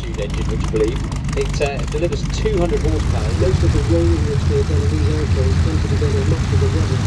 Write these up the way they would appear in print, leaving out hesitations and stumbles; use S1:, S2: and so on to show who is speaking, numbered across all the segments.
S1: altitude engine, would you believe? It delivers 200 horsepower.
S2: Most of the rolling which they've done in these airplanes tend to be done on much of the rubber.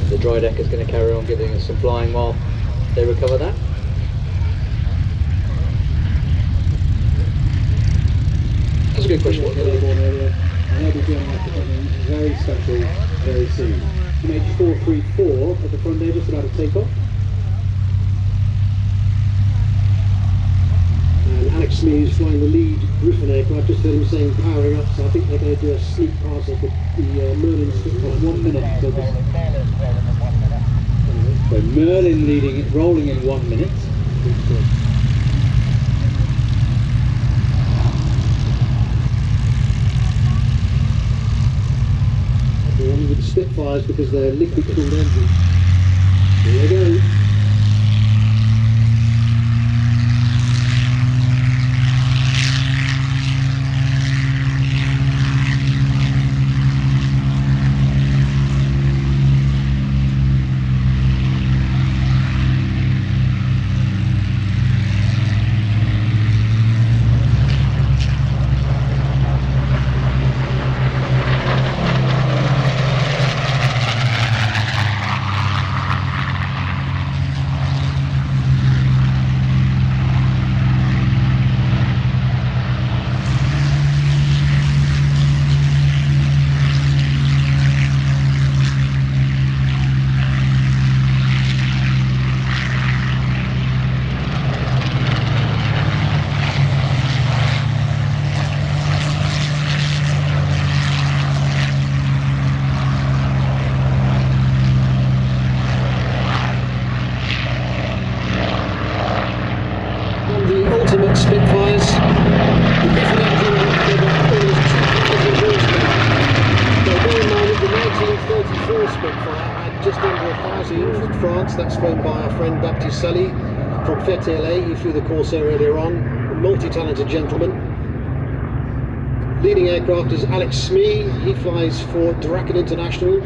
S1: The dry deck is going to carry on giving us some flying while they recover that. That's a good question.
S2: I know we're doing something very special very soon. MH434 at the front there, just about to take off. And Alex Smee is flying the lead Griffin aircraft. Just heard him saying powering up, so I think they're going to do a sneak pass of the Merlin Spitfire. 1 minute.
S3: So Merlin leading it, rolling in 1 minute.
S2: One with the Spitfires because they're liquid cooled engines. Here they go. Spitfires. The Griffin engine the 1934 Spitfire had just under 1,000 from France. That's flown by our friend Baptiste Sully from FETLA. He flew the Corsair earlier on. A multi-talented gentleman. Leading aircraft is Alex Smee. He flies for Draken International.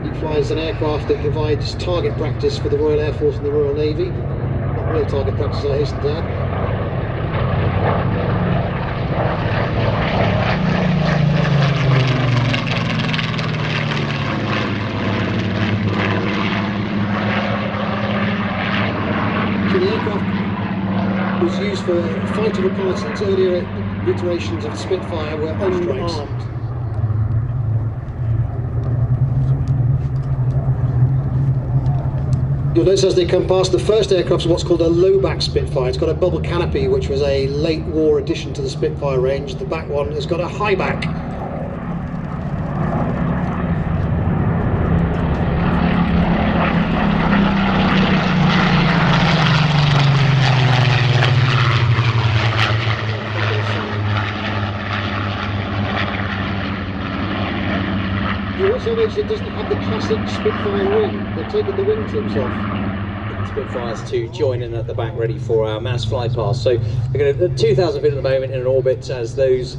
S2: He flies an aircraft that provides target practice for the Royal Air Force and the Royal Navy. Not real target practice, I hasten to add. So the aircraft was used for fighter reconnaissance. Earlier iterations of the Spitfire were unarmed. You'll notice as they come past, the first aircraft is what's called a low-back Spitfire. It's got a bubble canopy, which was a late war addition to the Spitfire range. The back one has got a high back. You also damage it doesn't have the classic Spitfire wing. They've taken the wing tips off.
S1: Spitfires to join in at the back, ready for our mass fly past. So we're going to 2,000 feet at the moment in an orbit as those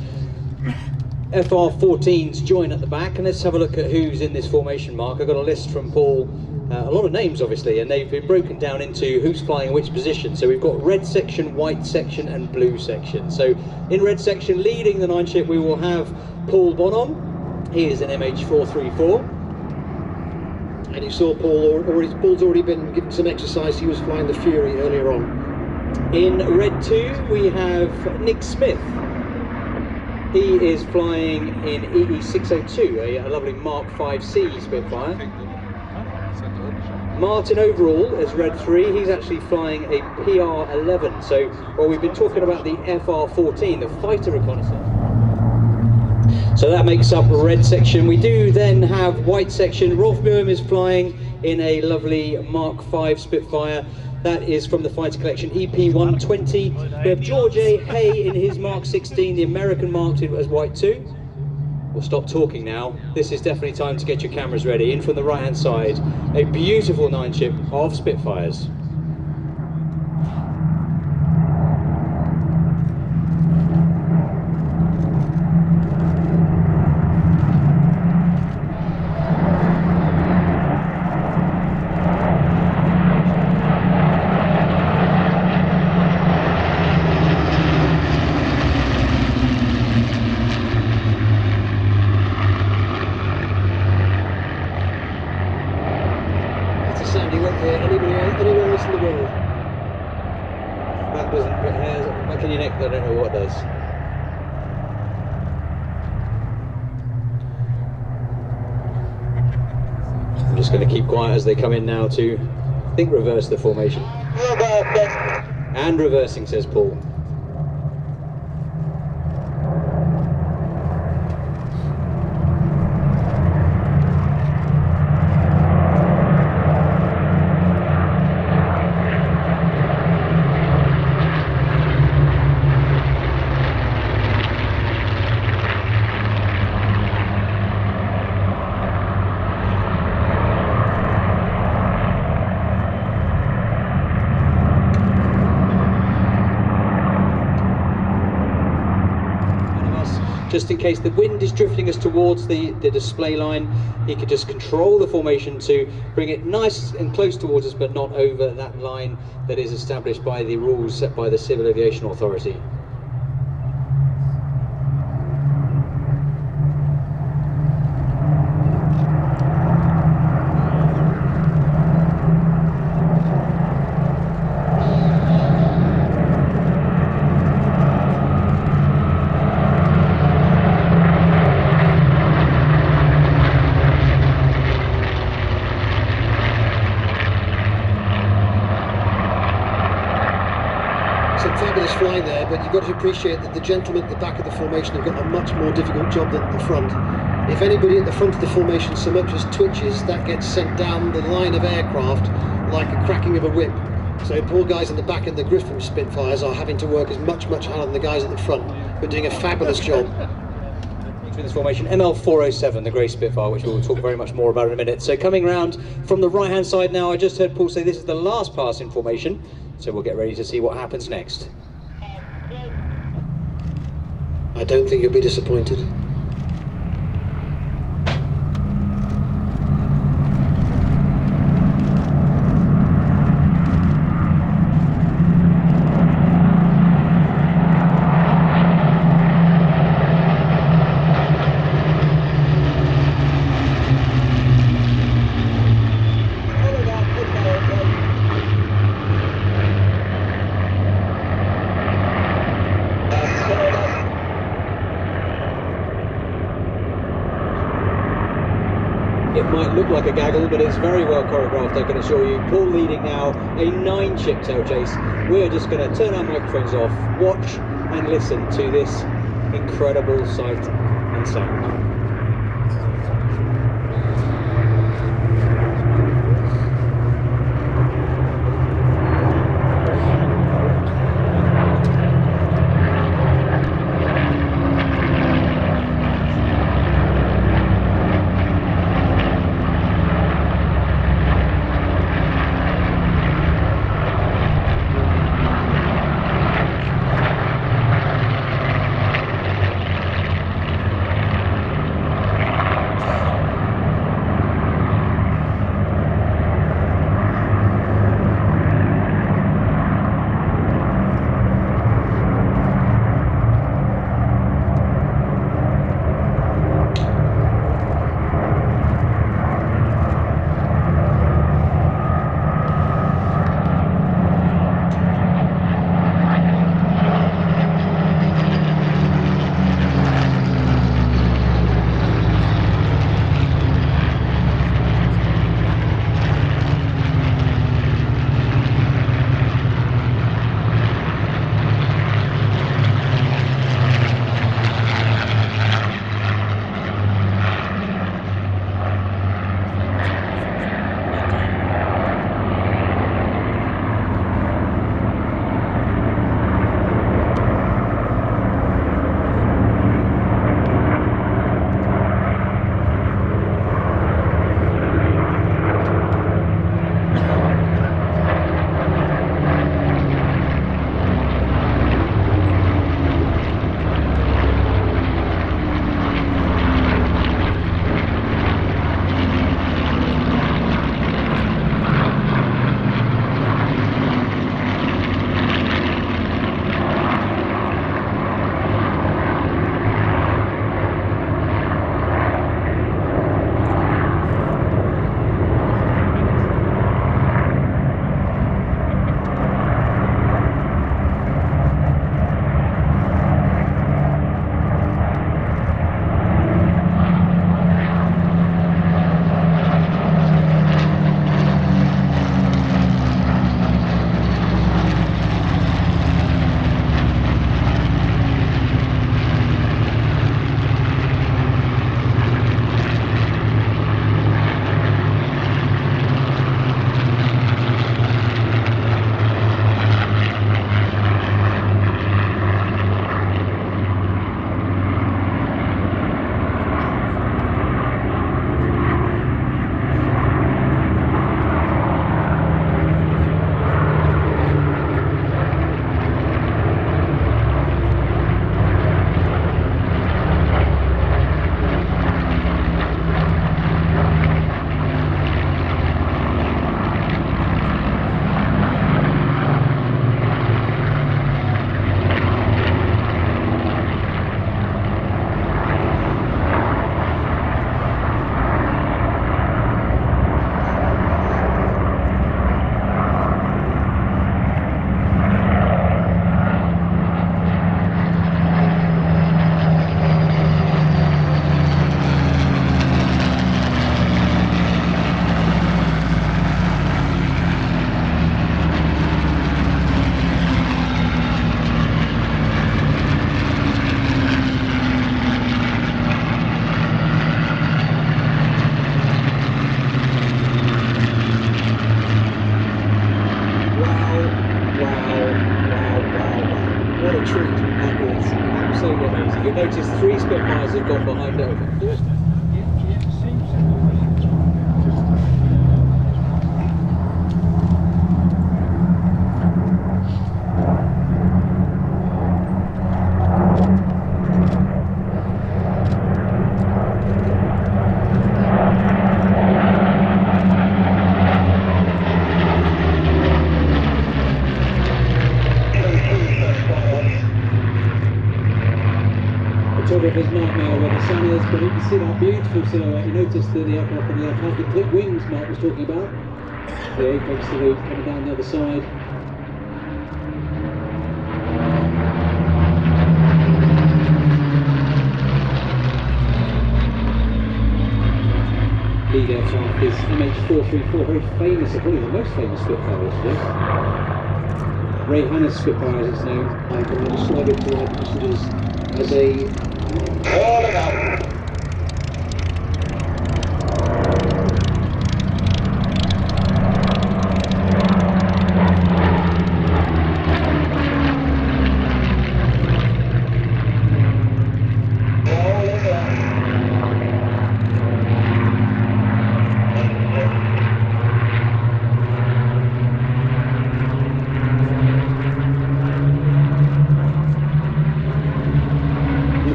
S1: FR-14s join at the back, and let's have a look at who's in this formation, Mark. I've got a list from Paul, a lot of names obviously, and they've been broken down into who's flying which position. So we've got red section, white section and blue section. So in red section, leading the 9 ship, we will have Paul Bonham. He is an MH434.
S2: And you saw Paul's already been given some exercise. He was flying the Fury earlier on.
S1: In red 2 we have Nick Smith. He is flying in EE602, a lovely Mark 5C Spitfire. Martin Overall is red 3, he's actually flying a PR11. So, well, we've been talking about the FR-14, the fighter reconnaissance. So that makes up red section. We do then have white section. Rolf Muehm is flying in a lovely Mark 5 Spitfire. That is from the fighter collection EP120. We have George A. Hay in his Mark 16, the American marked as white 2. We'll stop talking now. This is definitely time to get your cameras ready. In from the right hand side, a beautiful 9 ship of Spitfires.
S2: Anywhere else in the world.
S1: That doesn't put hairs back in your neck, I don't know what does. I'm just going to keep quiet as they come in now to, I think, reverse the formation. And reversing, says Paul. Just in case the wind is drifting us towards the display line, he could just control the formation to bring it nice and close towards us, but not over that line that is established by the rules set by the Civil Aviation Authority.
S2: Fabulous flying there, but you've got to appreciate that the gentlemen at the back of the formation have got a much more difficult job than at the front. If anybody at the front of the formation so much as twitches, that gets sent down the line of aircraft like a cracking of a whip. So poor guys in the back in the Griffin Spitfires are having to work as much harder than the guys at the front, but doing a fabulous job.
S1: In this formation, ML407, the grey Spitfire, which we'll talk very much more about in a minute. So coming round from the right hand side now, I just heard Paul say this is the last pass in formation. So we'll get ready to see what happens next.
S2: I don't think you'll be disappointed.
S1: It might look like a gaggle, but it's very well choreographed, I can assure you. Paul leading now, a 9-ship tail chase. We're just going to turn our microphones off, watch and listen to this incredible sight and sound. you'll notice 3 Spitfires have gone behind over.
S3: Photographer's nightmare where the sun is, but you can see that beautiful silhouette. You notice that the aircraft on the left has the clip wings Mark was talking about. The apex salute coming down the other side. Lead aircraft is MH434, very famous, probably the most famous Spitfire actually. Ray Hanna's Spitfire as it's known.
S2: I'm going to slide it to right passengers as a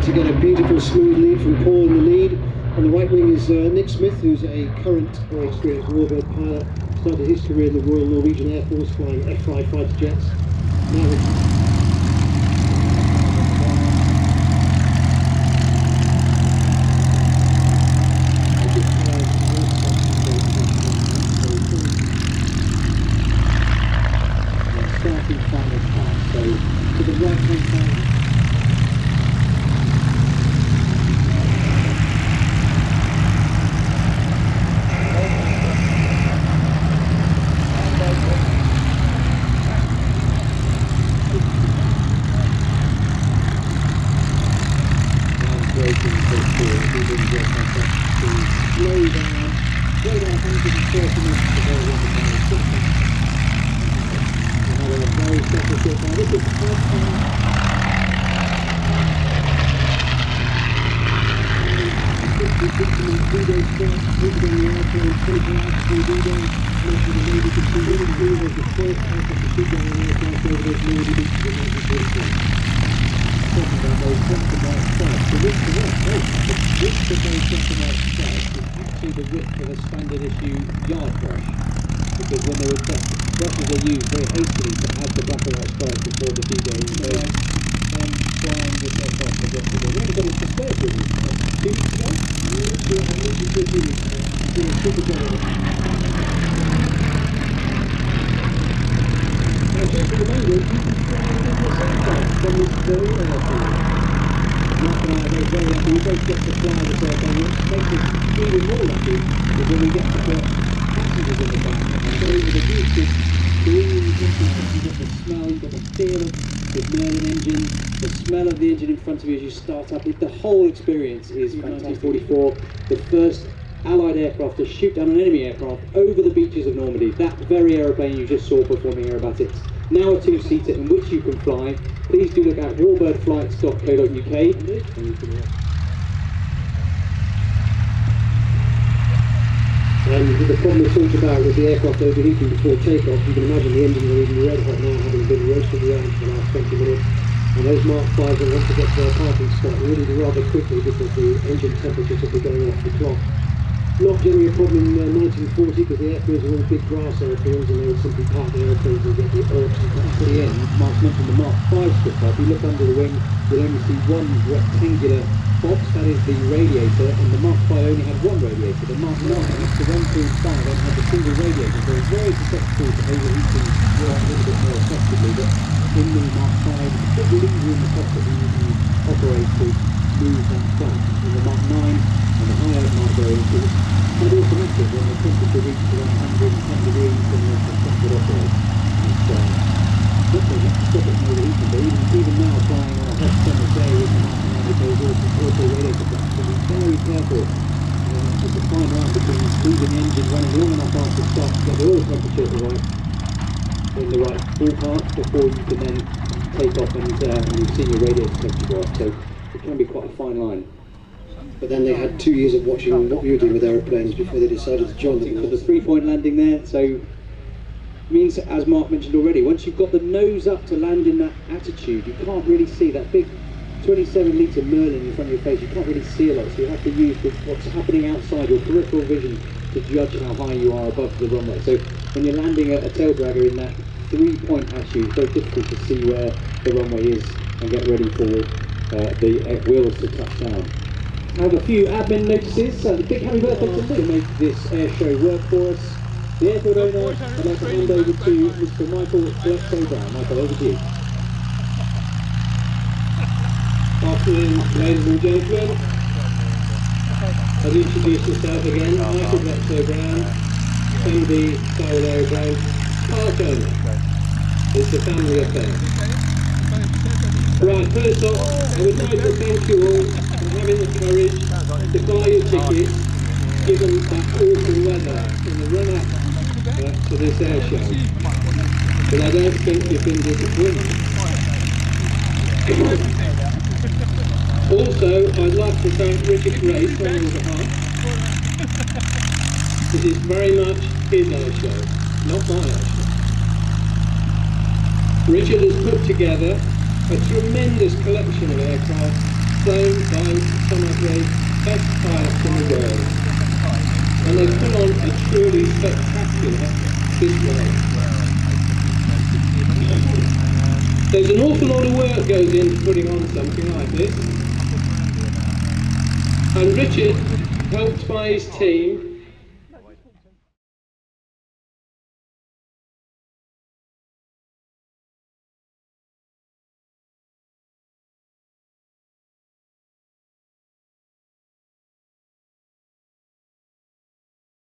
S2: Again, a beautiful smooth lead from Paul in the lead. On the right wing is Nick Smith, who's a current, very experienced warbird pilot. Started his career in the Royal Norwegian Air Force flying F-5 fighter jets. Now
S3: starting final pass, so to the right hand side. The width of a standard issue yard brush, because when they were brushes are used very hastily to add the black and white stripes before the D-Day, so flying with their brush for the we only got it for spare 2 weeks ago. 2 weeks ago? Super generous. And just for the main group, you can fly in the same time from this very airfield. Mark and I are very lucky, we both get to fly this airplane, which makes us even more lucky is when we get to put passengers in the back. And so with the beautiful green, you've got the smell, you've got the feel of the Merlin engine, the smell of the engine in front of you as you start up. The whole experience is fantastic. 44, the first Allied aircraft to shoot down an enemy aircraft over the beaches of Normandy. That very aeroplane you just saw performing aerobatics. Now a 2-seater in which you can fly. Please do look at warbirdflights.co.uk.
S2: And with the problem we talked about with the aircraft overheating before takeoff, you can imagine the engines are even red hot now, having been roasted around for the last 20 minutes. And those Mark 5s will want to get to their parking spot really rather quickly because the engine temperatures will be going off the clock. Not generally a problem in 1940 because the airfields are all big grass airfields and they would simply park the airplanes and get the orcs
S3: to the end. Mark's mentioned the Mark 5 Spitfire. If you look under the wing, you'll only see one rectangular box, that is the radiator, and the Mark 5 only had one radiator. The Mark 9, the 1, 2 and 5 only had a single radiator, so it's very susceptible to overheating a little bit more effectively. But in the Mark 5, the big lever in the cockpit that you can operate to move that flat. In the Mark 9 and the higher Mark variants, it's automatic when the temperature reaches around 110 degrees then the truck would operate. It's not so much to stop it from overheating, but even now flying on a hot summer day with the Mark 9 with those auto radiator flaps, so be very careful with the fine line between leaving the engine running long enough after start to get the oil temperature in the right ballpark before you can then take off and you've seen your radiator temperature go up. So It can be quite a fine line.
S2: But then they had 2 years of watching what we were doing with aeroplanes before they decided to join them.
S3: The 3-point landing there, so means, as Mark mentioned already, once you've got the nose up to land in that attitude, you can't really see that big 27-litre Merlin in front of your face. You can't really see a lot, so you have to use what's happening outside, your peripheral vision, to judge how high you are above the runway. So when you're landing a tail dragger in that 3-point attitude, it's very difficult to see where the runway is and get ready for the wheels to touch down. I have a few admin notices. The big happy birthday to Lee, who made this air show work for us. The airfield owner, I'd like to hand over to Mr. Michael Brown. Michael, over to you.
S4: Afternoon, ladies and gentlemen. I'll introduce myself again. Michael Brown, MD Sywell Airshow, park owner. It's a family affair. Right, first off, I would like to thank you all for having the courage to buy your tickets, given that awful weather in the run-up to this air show. But I don't think you've been disappointed. Also, I'd like to thank Richard Grace on your behalf. It is very much his air show, not my air show. Richard has put together a tremendous collection of aircraft flown by some of the best pilots in the world, and they put on a truly spectacular display. There's an awful lot of work goes into putting on something like this, and Richard, helped by his team,